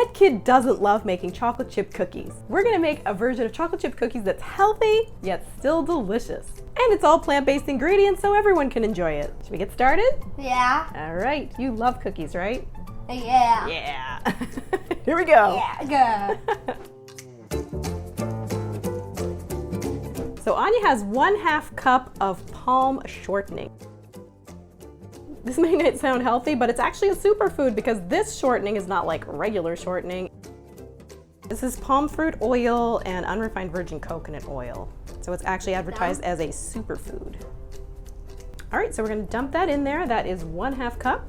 What kid doesn't love making chocolate chip cookies? We're gonna make a version of chocolate chip cookies that's healthy, yet still delicious. And it's all plant-based ingredients, so everyone can enjoy it. Should we get started? Yeah. All right, you love cookies, right? Yeah. Yeah. Here we go. Yeah, go. So Anya has 1/2 cup of palm shortening. This may not sound healthy, but it's actually a superfood because this shortening is not like regular shortening. This is palm fruit oil and unrefined virgin coconut oil. So it's actually advertised as a superfood. All right, so we're gonna dump that in there. That is 1/2 cup.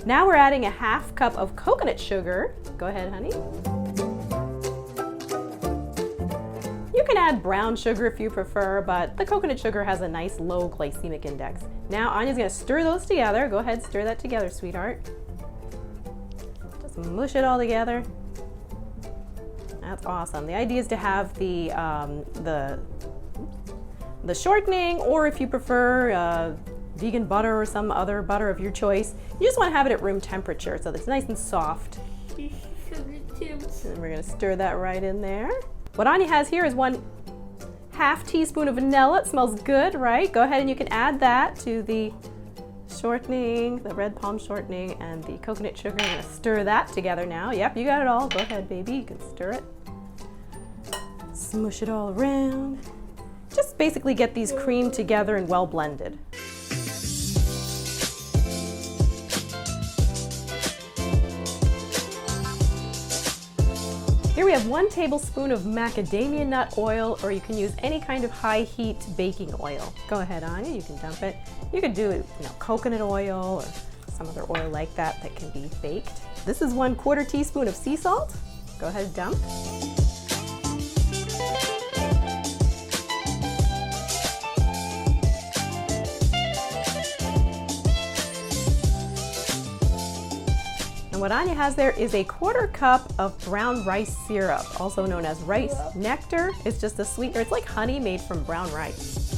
Now we're adding 1/2 cup of coconut sugar. Go ahead, honey. You can add brown sugar if you prefer, but the coconut sugar has a nice low glycemic index. Now Anya's gonna stir those together. Go ahead, stir that together, sweetheart. Just mush it all together. That's awesome. The idea is to have the shortening, or if you prefer vegan butter or some other butter of your choice, you just want to have it at room temperature so that it's nice and soft. And we're gonna stir that right in there. What Anya has here is 1/2 teaspoon of vanilla. It smells good, right? Go ahead and you can add that to the shortening, the red palm shortening, and the coconut sugar. I'm gonna stir that together now. Yep, you got it all. Go ahead, baby, you can stir it. Smush it all around. Just basically get these creamed together and well blended. Here we have 1 tablespoon of macadamia nut oil, or you can use any kind of high heat baking oil. Go ahead, Anya, you can dump it. You could do coconut oil or some other oil like that that can be baked. This is 1/4 teaspoon of sea salt. Go ahead, dump. What Anya has there is 1/4 cup of brown rice syrup, also known as rice nectar. It's just a sweetener. It's like honey made from brown rice.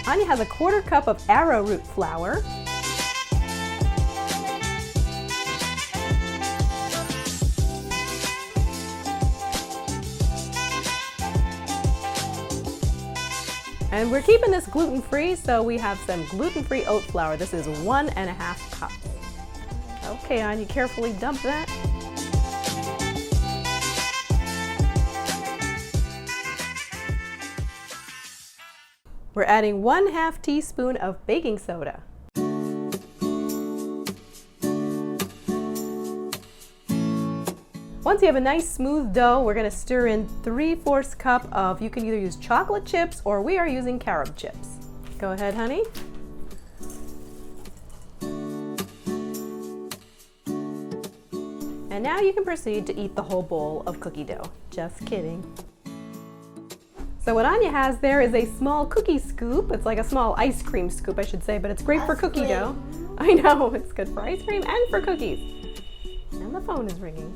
Anya has 1/4 cup of arrowroot flour. And we're keeping this gluten-free, so we have some gluten-free oat flour. This is 1.5 cups. Okay, Anya, carefully dump that. We're adding 1/2 teaspoon of baking soda. Once you have a nice smooth dough, we're gonna stir in 3/4 cup of, you can either use chocolate chips or we are using carob chips. Go ahead, honey. And now you can proceed to eat the whole bowl of cookie dough. Just kidding. So what Anya has there is a small cookie scoop. It's like a small ice cream scoop, I should say, but it's great for cookie dough. I know, it's good for ice cream and for cookies. And the phone is ringing.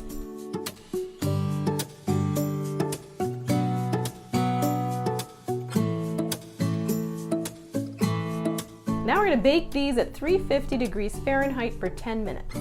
Now we're going to bake these at 350 degrees Fahrenheit for 10 minutes.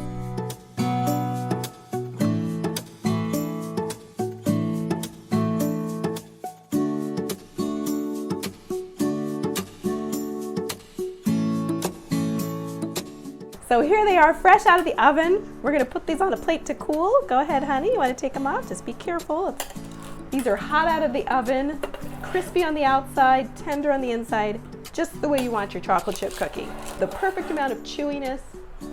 So here they are, fresh out of the oven. We're going to put these on a plate to cool. Go ahead, honey. You want to take them off? Just be careful. These are hot out of the oven, crispy on the outside, tender on the inside. Just the way you want your chocolate chip cookie. The perfect amount of chewiness.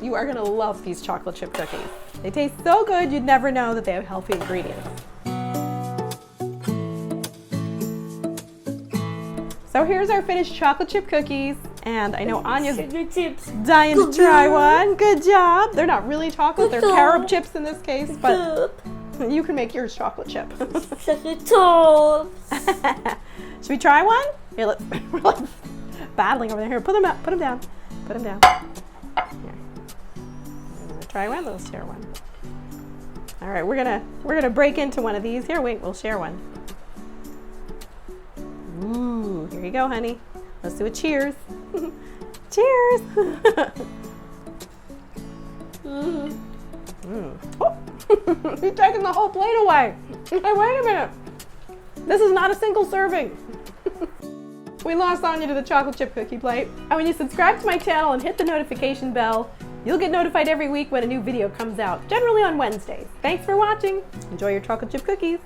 You are gonna love these chocolate chip cookies. They taste so good, you'd never know that they have healthy ingredients. So here's our finished chocolate chip cookies. And I know Anya's dying to try one. Good job. They're not really chocolate, they're carob chips in this case, but you can make yours chocolate chip. Should we try one? Here, let's battling over there. Here, put them up. Put them down. Put them down. Here. I'm gonna try one. Let's share one. All right, we're gonna break into one of these. Here, wait, we'll share one. Ooh, here you go, honey. Let's do a cheers. Cheers. Oh, you're taking the whole plate away. Hey, wait a minute. This is not a single serving. We lost Anya to the chocolate chip cookie plate. And when you subscribe to my channel and hit the notification bell, you'll get notified every week when a new video comes out, generally on Wednesdays. Thanks for watching. Enjoy your chocolate chip cookies.